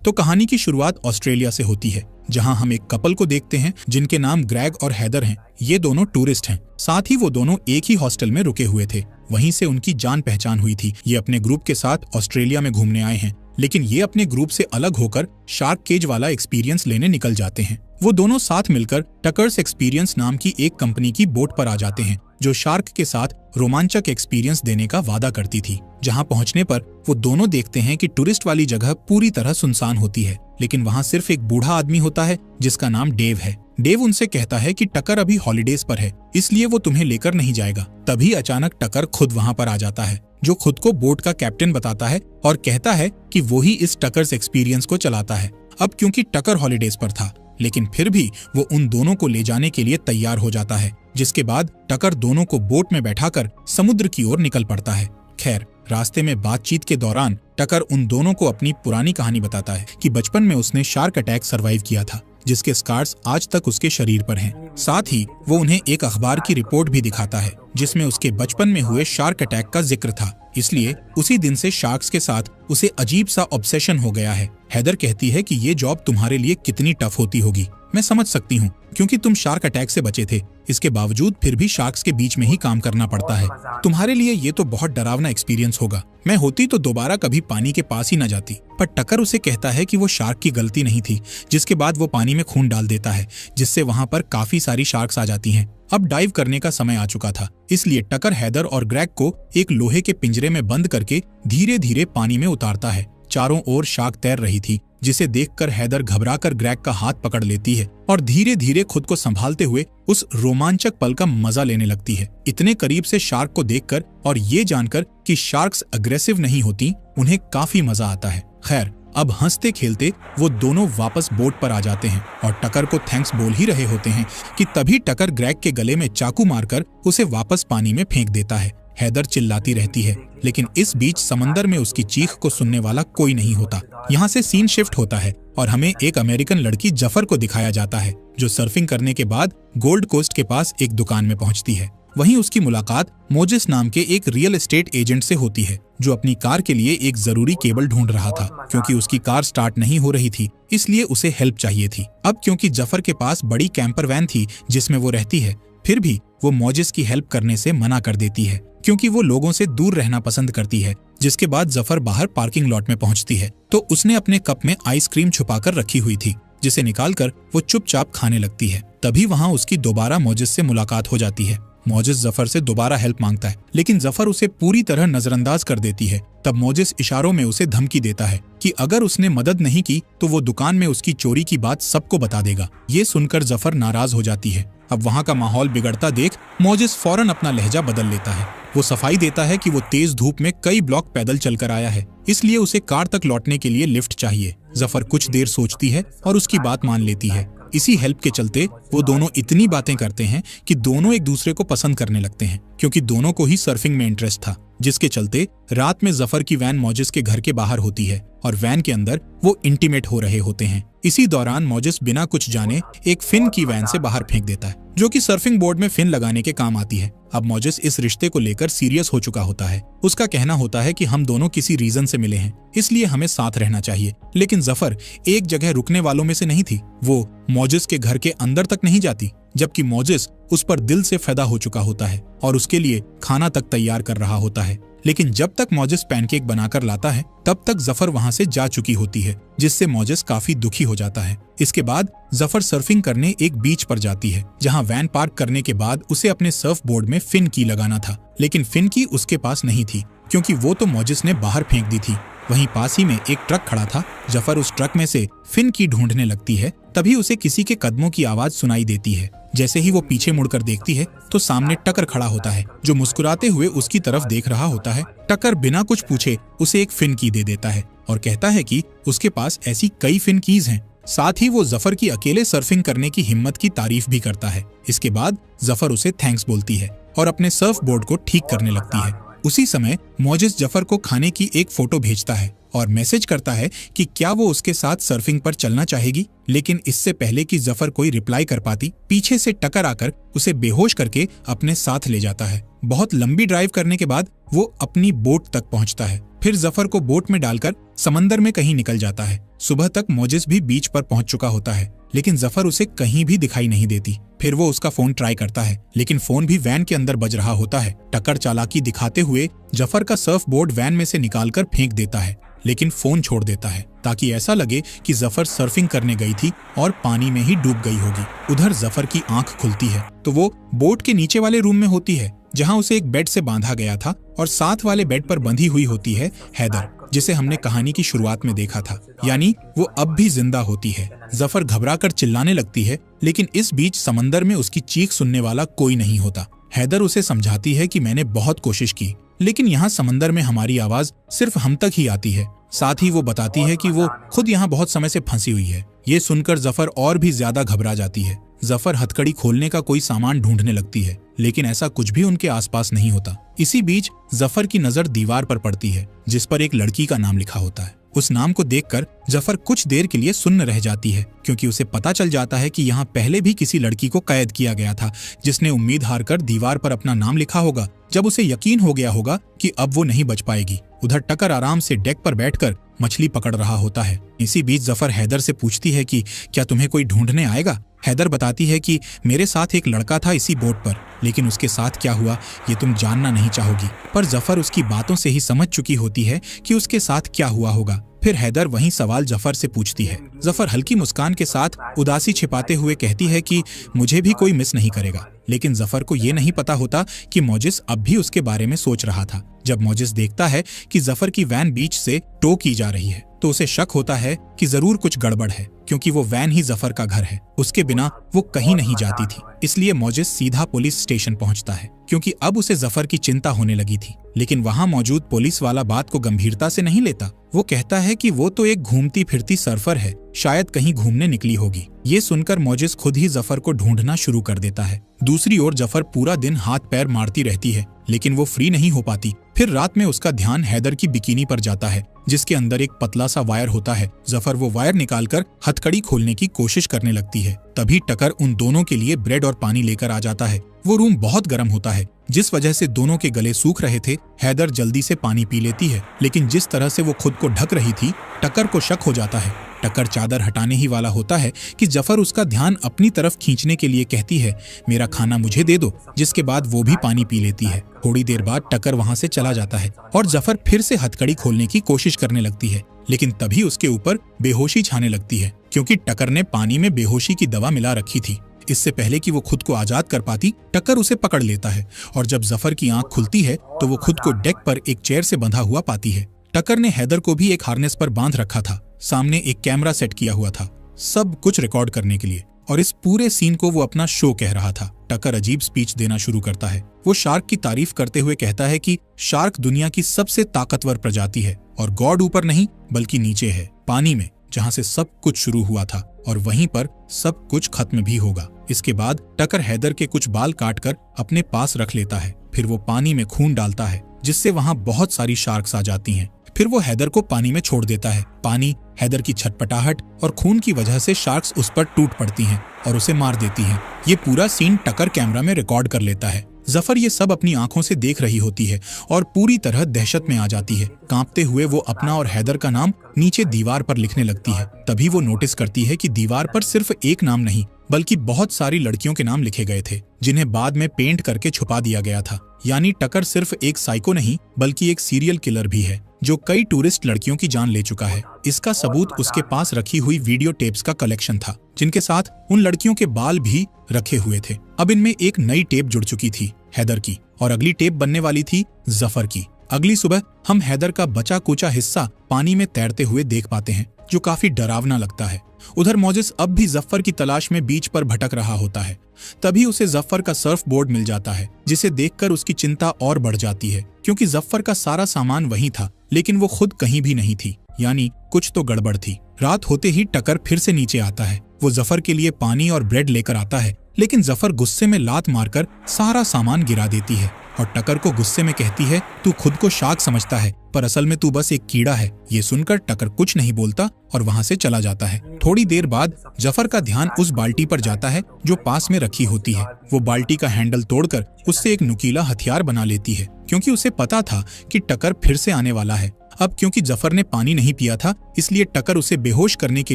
तो कहानी की शुरुआत ऑस्ट्रेलिया से होती है, जहां हम एक कपल को देखते हैं जिनके नाम ग्रेग और हैदर हैं। ये दोनों टूरिस्ट हैं, साथ ही वो दोनों एक ही हॉस्टल में रुके हुए थे। वहीं से उनकी जान पहचान हुई थी। ये अपने ग्रुप के साथ ऑस्ट्रेलिया में घूमने आए हैं, लेकिन ये अपने ग्रुप से अलग होकर शार्क केज वाला एक्सपीरियंस लेने निकल जाते हैं। वो दोनों साथ मिलकर टकर्स एक्सपीरियंस नाम की एक कंपनी की बोट पर आ जाते हैं, जो शार्क के साथ रोमांचक एक्सपीरियंस देने का वादा करती थी। जहां पहुंचने पर वो दोनों देखते हैं कि टूरिस्ट वाली जगह पूरी तरह सुनसान होती है, लेकिन वहां सिर्फ एक बूढ़ा आदमी होता है जिसका नाम डेव है। डेव उनसे कहता है कि टकर अभी हॉलीडेज पर है, इसलिए वो तुम्हें लेकर नहीं जाएगा। तभी अचानक टकर खुद वहां पर आ जाता है, जो खुद को बोट का कैप्टन बताता है और कहता है कि वो ही इस टकर्स एक्सपीरियंस को चलाता है। अब क्योंकि टकर हॉलीडेज पर था, लेकिन फिर भी वो उन दोनों को ले जाने के लिए तैयार हो जाता है, जिसके बाद टकर दोनों को बोट में बैठाकर समुद्र की ओर निकल पड़ता है। खैर, रास्ते में बातचीत के दौरान टकर उन दोनों को अपनी पुरानी कहानी बताता है कि बचपन में उसने शार्क अटैक सरवाइव किया था, जिसके स्कार्स आज तक उसके शरीर पर हैं। साथ ही वो उन्हें एक अखबार की रिपोर्ट भी दिखाता है, जिसमें उसके बचपन में हुए शार्क अटैक का जिक्र था। इसलिए उसी दिन से शार्क्स के साथ उसे अजीब सा ऑब्सेशन हो गया है। हैदर कहती है कि ये जॉब तुम्हारे लिए कितनी टफ होती होगी। मैं समझ सकती हूँ, क्योंकि तुम शार्क अटैक से बचे थे। इसके बावजूद फिर भी शार्क्स के बीच में ही काम करना पड़ता है। तुम्हारे लिए ये तो बहुत डरावना एक्सपीरियंस होगा। मैं होती तो दोबारा कभी पानी के पास ही न जाती। पर टकर उसे कहता है कि वो शार्क की गलती नहीं थी, जिसके बाद वो पानी में खून डाल देता है, जिससे वहाँ पर काफी सारी शार्क्स आ जाती हैं। अब डाइव करने का समय आ चुका था, इसलिए टकर हैदर और ग्रेग को एक लोहे के पिंजरे में बंद करके धीरे धीरे पानी में उतारता है। चारों ओर शार्क तैर रही थी, जिसे देखकर हैदर घबराकर ग्रेग का हाथ पकड़ लेती है और धीरे धीरे खुद को संभालते हुए उस रोमांचक पल का मजा लेने लगती है। इतने करीब से शार्क को देखकर और ये जानकर कि शार्क्स अग्रेसिव नहीं होती, उन्हें काफी मजा आता है। खैर, अब हंसते खेलते वो दोनों वापस बोट पर आ जाते हैं और टकर को थैंक्स बोल ही रहे होते हैं कि तभी टकर ग्रेग के गले में चाकू मारकर उसे वापस पानी में फेंक देता है। हैदर चिल्लाती रहती है, लेकिन इस बीच समंदर में उसकी चीख को सुनने वाला कोई नहीं होता। यहाँ से सीन शिफ्ट होता है और हमें एक अमेरिकन लड़की जफर को दिखाया जाता है, जो सर्फिंग करने के बाद गोल्ड कोस्ट के पास एक दुकान में पहुँचती है। वहीं उसकी मुलाकात मोजिस नाम के एक रियल एस्टेट एजेंट से होती है, जो अपनी कार के लिए एक जरूरी केबल ढूंढ रहा था, क्योंकि उसकी कार स्टार्ट नहीं हो रही थी, इसलिए उसे हेल्प चाहिए थी। अब क्योंकि जफर के पास बड़ी कैंपर वैन थी जिसमें वो रहती है, फिर भी वो मोजिस की हेल्प करने से मना कर देती है, क्योंकि वो लोगों से दूर रहना पसंद करती है। जिसके बाद जफर बाहर पार्किंग लॉट में पहुंचती है तो उसने अपने कप में आइसक्रीम छुपाकर रखी हुई थी, जिसे निकालकर वो चुपचाप खाने लगती है। तभी वहाँ उसकी दोबारा मोजिस से मुलाकात हो जाती है। मोजिस जफर से दोबारा हेल्प मांगता है, लेकिन जफर उसे पूरी तरह नजरअंदाज कर देती है। तब मोजिस इशारों में उसे धमकी देता है कि अगर उसने मदद नहीं की तो वो दुकान में उसकी चोरी की बात सबको बता देगा। ये सुनकर जफर नाराज हो जाती है। अब वहाँ का माहौल बिगड़ता देख मोजिस फौरन अपना लहजा बदल लेता है। वो सफाई देता है कि वो तेज धूप में कई ब्लॉक पैदल चलकर आया है, इसलिए उसे कार तक लौटने के लिए लिफ्ट चाहिए। जफर कुछ देर सोचती है और उसकी बात मान लेती है। इसी हेल्प के चलते वो दोनों इतनी बातें करते हैं कि दोनों एक दूसरे को पसंद करने लगते हैं, क्योंकि दोनों को ही सर्फिंग में इंटरेस्ट था। जिसके चलते रात में जफर की वैन मोजिस के घर के बाहर होती है और वैन के अंदर वो इंटीमेट हो रहे होते हैं। इसी दौरान मोजिस बिना कुछ जाने एक फिन की वैन से बाहर फेंक देता है, जो कि सर्फिंग बोर्ड में फिन लगाने के काम आती है। अब मोजिस इस रिश्ते को लेकर सीरियस हो चुका होता है। उसका कहना होता है कि हम दोनों किसी रीजन से मिले हैं, इसलिए हमें साथ रहना चाहिए। लेकिन जफर एक जगह रुकने वालों में से नहीं थी। वो मोजिस के घर के अंदर तक नहीं जाती, जबकि मोजिस उस पर दिल से फैदा हो चुका होता है और उसके लिए खाना तक तैयार कर रहा होता है। लेकिन जब तक मोजिस पैनकेक बनाकर लाता है, तब तक जफर वहां से जा चुकी होती है, जिससे मोजिस काफी दुखी हो जाता है। इसके बाद जफर सर्फिंग करने एक बीच पर जाती है, जहां वैन पार्क करने के बाद उसे अपने सर्फ बोर्ड में फिन की लगाना था, लेकिन फिन की उसके पास नहीं थी, क्योंकि वो तो मोजिस ने बाहर फेंक दी थी। वहीं पास ही में एक ट्रक खड़ा था। जफर उस ट्रक में से फिन की ढूंढने लगती है, तभी उसे किसी के कदमों की आवाज सुनाई देती है। जैसे ही वो पीछे मुड़कर देखती है तो सामने टकर खड़ा होता है, जो मुस्कुराते हुए उसकी तरफ देख रहा होता है। टकर बिना कुछ पूछे उसे एक फिन की दे देता है और कहता है कि उसके पास ऐसी कई फिन कीज हैं। साथ ही वो जफर की अकेले सर्फिंग करने की हिम्मत की तारीफ भी करता है। इसके बाद जफर उसे थैंक्स बोलती है और अपने सर्फ बोर्ड को ठीक करने लगती है। उसी समय मोजिस जफर को खाने की एक फोटो भेजता है और मैसेज करता है कि क्या वो उसके साथ सर्फिंग पर चलना चाहेगी। लेकिन इससे पहले कि जफर कोई रिप्लाई कर पाती, पीछे से टकर आकर उसे बेहोश करके अपने साथ ले जाता है। बहुत लंबी ड्राइव करने के बाद वो अपनी बोट तक पहुंचता है। फिर जफर को बोट में डालकर समंदर में कहीं निकल जाता है, सुबह तक मोजिस भी बीच पर पहुंच चुका होता है, लेकिन जफर उसे कहीं भी दिखाई नहीं देती। फिर वो उसका फोन ट्राई करता है, लेकिन फोन भी वैन के अंदर बज रहा होता है। टकर चालाकी दिखाते हुए जफर का सर्फ बोर्ड वैन में से निकालकर फेंक देता है, लेकिन फोन छोड़ देता है ताकि ऐसा लगे कि जफर सर्फिंग करने गई थी और पानी में ही डूब गई होगी। उधर जफर की आंख खुलती है तो वो बोट के नीचे वाले रूम में होती है, जहां उसे एक बेड से बांधा गया था, और साथ वाले बेड पर बंधी हुई होती है हैदर, जिसे हमने कहानी की शुरुआत में देखा था। यानी वो अब भी जिंदा होती है। जफर घबराकर चिल्लाने लगती है, लेकिन इस बीच समंदर में उसकी चीख सुनने वाला कोई नहीं होता। हैदर उसे समझाती है कि मैंने बहुत कोशिश की, लेकिन यहाँ समंदर में हमारी आवाज सिर्फ हम तक ही आती है। साथ ही वो बताती है कि वो खुद यहाँ बहुत समय से फंसी हुई है। ये सुनकर जफर और भी ज्यादा घबरा जाती है। जफर हथकड़ी खोलने का कोई सामान ढूंढने लगती है, लेकिन ऐसा कुछ भी उनके आसपास नहीं होता। इसी बीच जफर की नजर दीवार पर पड़ती है, जिस पर एक लड़की का नाम लिखा होता है। उस नाम को देखकर जफर कुछ देर के लिए सुन्न रह जाती है, क्योंकि उसे पता चल जाता है कि यहाँ पहले भी किसी लड़की को कैद किया गया था, जिसने उम्मीद हारकर दीवार पर अपना नाम लिखा होगा। जब उसे यकीन हो गया होगा कि अब वो नहीं बच पाएगी, उधर टकर आराम से डेक पर बैठकर मछली पकड़ रहा होता है। इसी बीच जफर हैदर से पूछती है कि क्या तुम्हें कोई ढूंढने आएगा। हैदर बताती है कि मेरे साथ एक लड़का था इसी बोट पर, लेकिन उसके साथ क्या हुआ ये तुम जानना नहीं चाहोगी। पर जफर उसकी बातों से ही समझ चुकी होती है कि उसके साथ क्या हुआ होगा। फिर हैदर वही सवाल जफर से पूछती है। जफर हल्की मुस्कान के साथ उदासी छिपाते हुए कहती है कि मुझे भी कोई मिस नहीं करेगा, लेकिन जफर को ये नहीं पता होता कि मोजिस अब भी उसके बारे में सोच रहा था। जब मोजिस देखता है कि जफर की वैन बीच से टो की जा रही है, तो उसे शक होता है कि जरूर कुछ गड़बड़ है, क्योंकि वो वैन ही जफर का घर है। उसके बिना वो कहीं नहीं जाती थी। इसलिए मोजिस सीधा पुलिस स्टेशन पहुंचता है, क्योंकि अब उसे जफर की चिंता होने लगी थी। लेकिन वहां मौजूद पुलिस वाला बात को गंभीरता से नहीं लेता। वो कहता है कि वो तो एक घूमती फिरती सर्फर है, शायद कहीं घूमने निकली होगी। ये सुनकर मोजिस खुद ही जफर को ढूंढना शुरू कर देता है। दूसरी ओर जफर पूरा दिन हाथ पैर मारती रहती है, लेकिन वो फ्री नहीं हो पाती। फिर रात में उसका ध्यान हैदर की बिकिनी पर जाता है, जिसके अंदर एक पतला सा वायर होता है। जफर वो वायर निकालकर हथकड़ी खोलने की कोशिश करने लगती है। तभी टकर उन दोनों के लिए ब्रेड और पानी लेकर आ जाता है। वो रूम बहुत गर्म होता है, जिस वजह से दोनों के गले सूख रहे थे। हैदर जल्दी से पानी पी लेती है, लेकिन जिस तरह से वो खुद को ढक रही थी, टकर को शक हो जाता है। टकर चादर हटाने ही वाला होता है कि जफर उसका ध्यान अपनी तरफ खींचने के लिए कहती है, मेरा खाना मुझे दे दो, जिसके बाद वो भी पानी पी लेती है। थोड़ी देर बाद टकर वहां से चला जाता है और जफर फिर से हथकड़ी खोलने की कोशिश करने लगती है, लेकिन तभी उसके ऊपर बेहोशी छाने लगती है, क्योंकि टकर ने पानी में बेहोशी की दवा मिला रखी थी। इससे पहले कि वो खुद को आजाद कर पाती, टकर उसे पकड़ लेता है, और जब जफर की आंख खुलती है तो वो खुद को डेक पर एक चेयर से बंधा हुआ पाती है। टकर ने हैदर को भी एक हार्नेस पर बांध रखा था। सामने एक कैमरा सेट किया हुआ था, सब कुछ रिकॉर्ड करने के लिए, और इस पूरे सीन को वो अपना शो कह रहा था। टकर अजीब स्पीच देना शुरू करता है। वो शार्क की तारीफ करते हुए कहता है कि शार्क दुनिया की सबसे ताकतवर प्रजाति है, और गॉड ऊपर नहीं बल्कि नीचे है, पानी में, जहां से सब कुछ शुरू हुआ था, और वहीं पर सब कुछ खत्म भी होगा। इसके बाद टकर हैदर के कुछ बाल काटकर अपने पास रख लेता है। फिर वो पानी में खून डालता है, जिससे वहां बहुत सारी शार्क्स आ जाती हैं। फिर वो हैदर को पानी में छोड़ देता है। पानी, हैदर की छटपटाहट और खून की वजह से शार्क्स उस पर टूट पड़ती हैं और उसे मार देती हैं। ये पूरा सीन टकर कैमरा में रिकॉर्ड कर लेता है। जफर ये सब अपनी आंखों से देख रही होती है और पूरी तरह दहशत में आ जाती है। कांपते हुए वो अपना और हैदर का नाम नीचे दीवार पर लिखने लगती है। तभी वो नोटिस करती है कि दीवार पर सिर्फ एक नाम नहीं बल्कि बहुत सारी लड़कियों के नाम लिखे गए थे, जिन्हें बाद में पेंट करके छुपा दिया गया था। यानी टकर सिर्फ एक साइको नहीं बल्कि एक सीरियल किलर भी है, जो कई टूरिस्ट लड़कियों की जान ले चुका है। इसका सबूत उसके पास रखी हुई वीडियो टेप्स का कलेक्शन था, जिनके साथ उन लड़कियों के बाल भी रखे हुए थे। अब इनमें एक नई टेप जुड़ चुकी थी, हैदर की, और अगली टेप बनने वाली थी जफर की। अगली सुबह हम हैदर का बचा कुचा हिस्सा पानी में तैरते हुए देख पाते हैं, जो काफी डरावना लगता है। उधर मोजिस अब भी जफर की तलाश में बीच पर भटक रहा होता है। तभी उसे जफर का सर्फ बोर्ड मिल जाता है, जिसे देखकर उसकी चिंता और बढ़ जाती है, क्योंकि जफर का सारा सामान वहीं था, लेकिन वो खुद कहीं भी नहीं थी। यानी कुछ तो गड़बड़ थी। रात होते ही टकर फिर से नीचे आता है। वो जफर के लिए पानी और ब्रेड लेकर आता है, लेकिन जफर गुस्से में लात मारकर सारा सामान गिरा देती है और टकर को गुस्से में कहती है, तू खुद को शार्क समझता है, पर असल में तू बस एक कीड़ा है। ये सुनकर टकर कुछ नहीं बोलता और वहां से चला जाता है। थोड़ी देर बाद जफर का ध्यान उस बाल्टी पर जाता है जो पास में रखी होती है। वो बाल्टी का हैंडल तोड़कर उससे एक नुकीला हथियार बना लेती है, क्योंकि उसे पता था कि टकर फिर से आने वाला है। अब क्योंकि जफर ने पानी नहीं पिया था, इसलिए टकर उसे बेहोश करने के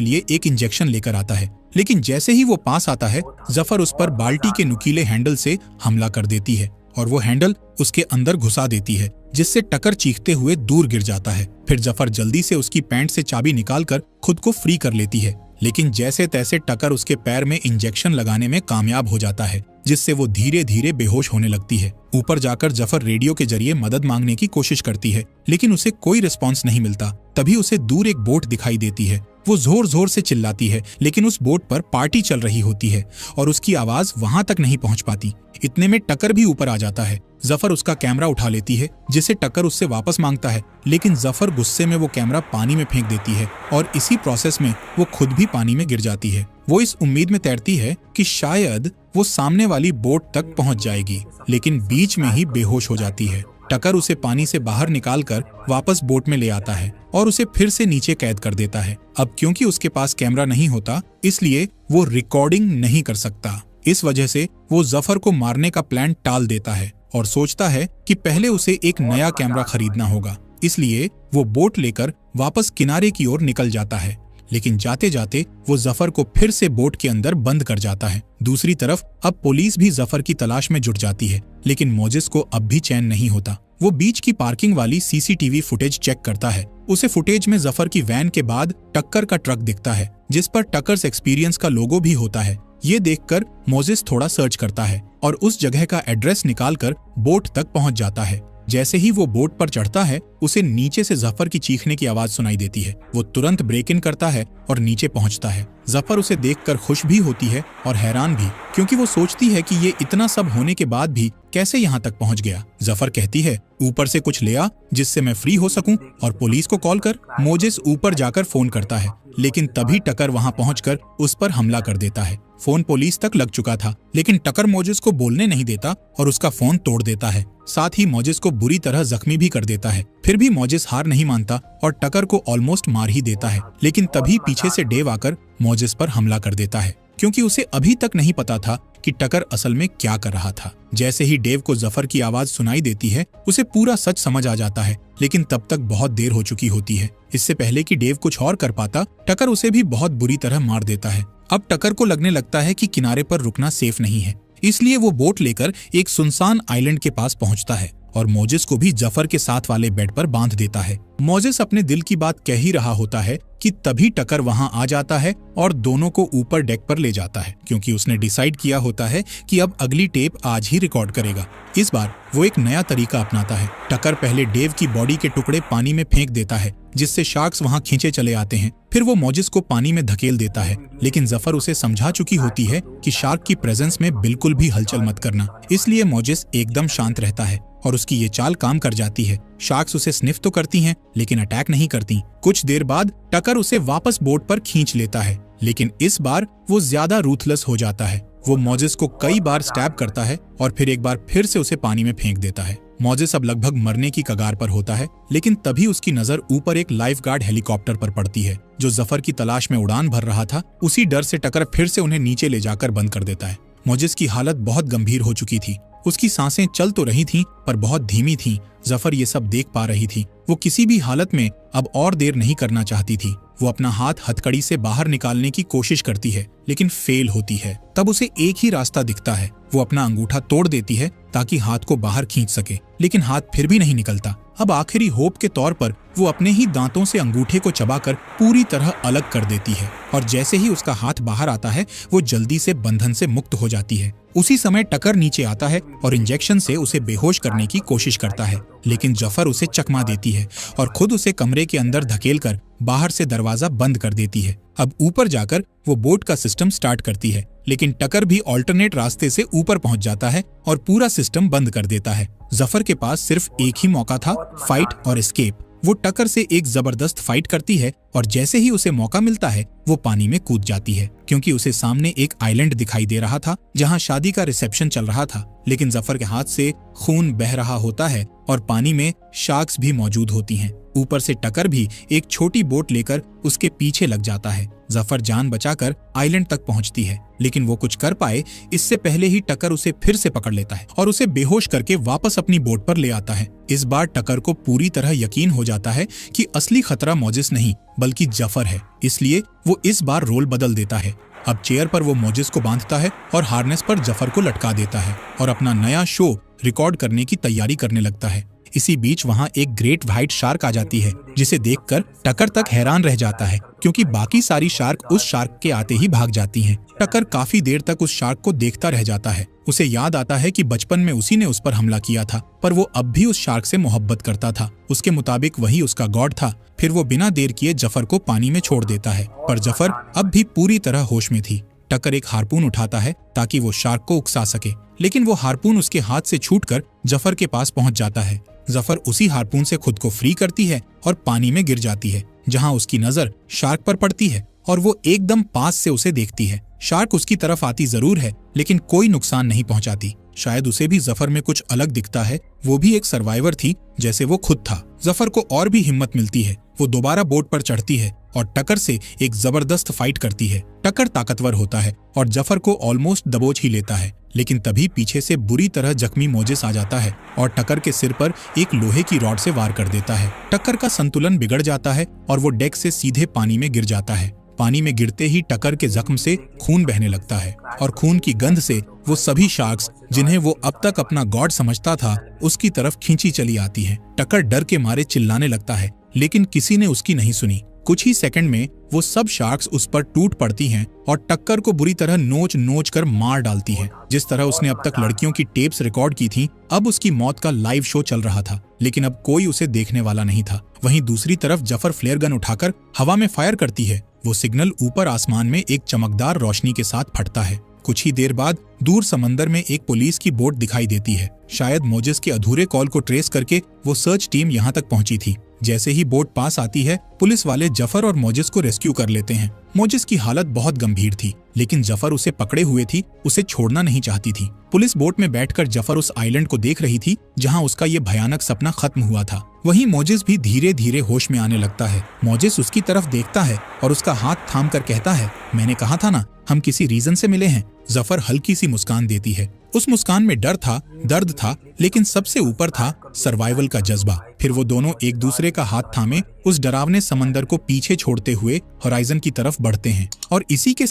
लिए एक इंजेक्शन लेकर आता है। लेकिन जैसे ही वो पास आता है, जफर उस पर बाल्टी के नुकीले हैंडल से हमला कर देती है और वो हैंडल उसके अंदर घुसा देती है, जिससे टकर चीखते हुए दूर गिर जाता है। फिर जफर जल्दी से उसकी पैंट से चाबी निकालकर खुद को फ्री कर लेती है, लेकिन जैसे तैसे टकर उसके पैर में इंजेक्शन लगाने में कामयाब हो जाता है, जिससे वो धीरे धीरे बेहोश होने लगती है। ऊपर जाकर जफर रेडियो के जरिए मदद मांगने की कोशिश करती है, लेकिन उसे कोई रिस्पॉन्स नहीं मिलता। तभी उसे दूर एक बोट दिखाई देती है। वो जोर जोर से चिल्लाती है, लेकिन उस बोट पर पार्टी चल रही होती है और उसकी आवाज वहां तक नहीं पहुंच पाती। इतने में टकर भी ऊपर आ जाता है। जफर उसका कैमरा उठा लेती है, जिसे टकर उससे वापस मांगता है, लेकिन जफर गुस्से में वो कैमरा पानी में फेंक देती है और इसी प्रोसेस में वो खुद भी पानी में गिर जाती है। वो इस उम्मीद में तैरती है कि शायद वो सामने वाली बोट तक पहुंच जाएगी, लेकिन बीच में ही बेहोश हो जाती है। टकर उसे पानी से बाहर निकालकर वापस बोट में ले आता है और उसे फिर से नीचे कैद कर देता है। अब क्योंकि उसके पास कैमरा नहीं होता, इसलिए वो रिकॉर्डिंग नहीं कर सकता। इस वजह से वो जफर को मारने का प्लान टाल देता है और सोचता है कि पहले उसे एक नया कैमरा खरीदना होगा। इसलिए वो बोट लेकर वापस किनारे की ओर निकल जाता है, लेकिन जाते जाते वो जफर को फिर से बोट के अंदर बंद कर जाता है। दूसरी तरफ अब पुलिस भी जफर की तलाश में जुट जाती है, लेकिन मोजिस को अब भी चैन नहीं होता। वो बीच की पार्किंग वाली सीसीटीवी फुटेज चेक करता है। उसे फुटेज में जफर की वैन के बाद टक्कर का ट्रक दिखता है, जिस पर टक्कर्स एक्सपीरियंस का लोगो भी होता है। ये देखकर मोजिस थोड़ा सर्च करता है और उस जगह का एड्रेस निकालकर बोट तक पहुंच जाता है। जैसे ही वो बोट पर चढ़ता है, उसे नीचे से जफर की चीखने की आवाज सुनाई देती है। वो तुरंत ब्रेक इन करता है और नीचे पहुंचता है। जफर उसे देखकर खुश भी होती है और हैरान भी, क्योंकि वो सोचती है कि ये इतना सब होने के बाद भी कैसे यहाँ तक पहुंच गया। जफर कहती है, ऊपर से कुछ ले आ जिससे मैं फ्री हो सकूं और पुलिस को कॉल कर। मोजिस ऊपर जाकर फोन करता है, लेकिन तभी टकर वहां पहुंचकर उस पर हमला कर देता है। फोन पुलिस तक लग चुका था, लेकिन टकर मोजिस को बोलने नहीं देता और उसका फोन तोड़ देता है। साथ ही मोजिस को बुरी तरह जख्मी भी कर देता है। फिर भी मोजिस हार नहीं मानता और टकर को ऑलमोस्ट मार ही देता है, लेकिन तभी पीछे से डेव आकर मोजिस पर हमला कर देता है, क्योंकि उसे अभी तक नहीं पता था कि टकर असल में क्या कर रहा था। जैसे ही डेव को जफर की आवाज सुनाई देती है, उसे पूरा सच समझ आ जाता है, लेकिन तब तक बहुत देर हो चुकी होती है। इससे पहले कि डेव कुछ और कर पाता, टकर उसे भी बहुत बुरी तरह मार देता है। अब टकर को लगने लगता है कि किनारे पर रुकना सेफ नहीं है, इसलिए वो बोट लेकर एक सुनसान आइलैंड के पास पहुंचता है और मोजिस को भी जफर के साथ वाले बेड पर बांध देता है। मोजिस अपने दिल की बात कह ही रहा होता है कि तभी टकर वहां आ जाता है और दोनों को ऊपर डेक पर ले जाता है, क्योंकि उसने डिसाइड किया होता है कि अब अगली टेप आज ही रिकॉर्ड करेगा। इस बार वो एक नया तरीका अपनाता है। टकर पहले डेव की बॉडी के टुकड़े पानी में फेंक देता है, जिससे शार्क्स वहां खींचे चले आते हैं। फिर वो मोजिस को पानी में धकेल देता है, लेकिन जफर उसे समझा चुकी होती है कि शार्क की प्रेजेंस में बिल्कुल भी हलचल मत करना। इसलिए मोजिस एकदम शांत रहता है और उसकी ये चाल काम कर जाती है। शार्क्स उसे स्निफ तो करती हैं, लेकिन अटैक नहीं करती। कुछ देर बाद टकर उसे वापस बोट पर खींच लेता है, लेकिन इस बार वो ज्यादा रूथलेस हो जाता है। वो मोजिस को कई बार स्टैब करता है और फिर एक बार फिर से उसे पानी में फेंक देता है। मोजिस अब लगभग मरने की कगार पर होता है, लेकिन तभी उसकी नजर ऊपर एक लाइफ गार्ड हेलीकॉप्टर पर पड़ती है, जो जफर की तलाश में उड़ान भर रहा था। उसी डर से टकर फिर से उन्हें नीचे ले जाकर बंद कर देता है। मोजिस की हालत बहुत गंभीर हो चुकी थी। उसकी सांसें चल तो रही थीं, पर बहुत धीमी थीं। जफर ये सब देख पा रही थी। वो किसी भी हालत में अब और देर नहीं करना चाहती थी। वो अपना हाथ हथकड़ी से बाहर निकालने की कोशिश करती है, लेकिन फेल होती है। तब उसे एक ही रास्ता दिखता है। वो अपना अंगूठा तोड़ देती है ताकि हाथ को बाहर खींच सके, लेकिन हाथ फिर भी नहीं निकलता। अब आखिरी होप के तौर पर वो अपने ही दांतों से अंगूठे को चबाकर पूरी तरह अलग कर देती है, और जैसे ही उसका हाथ बाहर आता है, वो जल्दी से बंधन से मुक्त हो जाती है। उसी समय टकर नीचे आता है और इंजेक्शन से उसे बेहोश करने की कोशिश करता है, लेकिन जफर उसे चकमा देती है और खुद उसे कमरे के अंदर धकेलकर बाहर से दरवाजा बंद कर देती है। अब ऊपर जाकर वो बोट का सिस्टम स्टार्ट करती है, लेकिन टकर भी ऑल्टरनेट रास्ते से ऊपर पहुंच जाता है और पूरा सिस्टम बंद कर देता है। जफर के पास सिर्फ एक ही मौका था, फाइट और एस्केप। वो टकर से एक जबरदस्त फाइट करती है और जैसे ही उसे मौका मिलता है, वो पानी में कूद जाती है, क्योंकि उसे सामने एक आइलैंड दिखाई दे रहा था जहां शादी का रिसेप्शन चल रहा था। लेकिन जफर के हाथ से खून बह रहा होता है और पानी में शार्क्स भी मौजूद होती हैं। ऊपर से टकर भी एक छोटी बोट लेकर उसके पीछे लग जाता है। जफर जान बचाकर आइलैंड तक पहुंचती है, लेकिन वो कुछ कर पाए इससे पहले ही टकर उसे फिर से पकड़ लेता है और उसे बेहोश करके वापस अपनी बोट पर ले आता है। इस बार टकर को पूरी तरह यकीन हो जाता है कि असली खतरा मोजिस नहीं बल्कि जफर है, इसलिए वो इस बार रोल बदल देता है। अब चेयर पर वो मोजिस को बांधता है और हार्नेस पर जफर को लटका देता है और अपना नया शो रिकॉर्ड करने की तैयारी करने लगता है। इसी बीच वहाँ एक ग्रेट व्हाइट शार्क आ जाती है, जिसे देखकर टकर तक हैरान रह जाता है क्योंकि बाकी सारी शार्क उस शार्क के आते ही भाग जाती हैं। टकर काफी देर तक उस शार्क को देखता रह जाता है। उसे याद आता है कि बचपन में उसी ने उस पर हमला किया था, पर वो अब भी उस शार्क से मोहब्बत करता था। उसके मुताबिक वही उसका गॉड था। फिर वो बिना देर किए जफर को पानी में छोड़ देता है, पर जफर अब भी पूरी तरह होश में थी। टकर एक हार्पून उठाता है ताकि वो शार्क को उकसा सके, लेकिन वो हार्पून उसके हाथ से छूटकर जफर के पास पहुंच जाता है। जफर उसी हार्पून से खुद को फ्री करती है और पानी में गिर जाती है, जहां उसकी नजर शार्क पर पड़ती है और वो एकदम पास से उसे देखती है। शार्क उसकी तरफ आती जरूर है, लेकिन कोई नुकसान नहीं पहुंचाती। शायद उसे भी जफर में कुछ अलग दिखता है। वो भी एक सर्वाइवर थी जैसे वो खुद था। जफर को और भी हिम्मत मिलती है। वो दोबारा बोट पर चढ़ती है और टकर से एक जबरदस्त फाइट करती है। टकर ताकतवर होता है और जफर को ऑलमोस्ट दबोच ही लेता है, लेकिन तभी पीछे से बुरी तरह जख्मी मोजिस आ जाता है और टकर के सिर पर एक लोहे की रॉड से वार कर देता है। टकर का संतुलन बिगड़ जाता है और वो डेक से सीधे पानी में गिर जाता है। पानी में गिरते ही टकर के जख्म से खून बहने लगता है और खून की गंध से वो सभी शार्क्स जिन्हें वो अब तक अपना गॉड समझता था उसकी तरफ खींची चली आती है। टकर डर के मारे चिल्लाने लगता है, लेकिन किसी ने उसकी नहीं सुनी। कुछ ही सेकंड में वो सब शार्क्स उस पर टूट पड़ती हैं और टक्कर को बुरी तरह नोच नोच कर मार डालती है। जिस तरह उसने अब तक लड़कियों की टेप्स रिकॉर्ड की थी, अब उसकी मौत का लाइव शो चल रहा था, लेकिन अब कोई उसे देखने वाला नहीं था। वहीं दूसरी तरफ जफर फ्लेयर गन उठाकर हवा में फायर करती है। वो सिग्नल ऊपर आसमान में एक चमकदार रोशनी के साथ फटता है। कुछ ही देर बाद दूर समंदर में एक पुलिस की बोट दिखाई देती है। शायद मोजिस के अधूरे कॉल को ट्रेस करके वो सर्च टीम यहाँ तक पहुंची थी। जैसे ही बोट पास आती है, पुलिस वाले जफर और मोजिस को रेस्क्यू कर लेते हैं। मोजिस की हालत बहुत गंभीर थी, लेकिन जफर उसे पकड़े हुए थी, उसे छोड़ना नहीं चाहती थी। पुलिस बोट में बैठकर जफर उस आइलैंड को देख रही थी जहां उसका ये भयानक सपना खत्म हुआ था। वहीं मोजिस भी धीरे धीरे होश में आने लगता है। मोजिस उसकी तरफ देखता है और उसका हाथ थाम कर कहता है, मैंने कहा था ना, हम किसी रीजन से मिले हैं। जफर हल्की सी मुस्कान देती है। उस मुस्कान में डर था, दर्द था, लेकिन सबसे ऊपर था सर्वाइवल का जज्बा। फिर वो दोनों एक दूसरे का हाथ थामे उस डरावने समंदर को पीछे छोड़ते हुए होराइजन की तरफ बढ़ते हैं और इसी के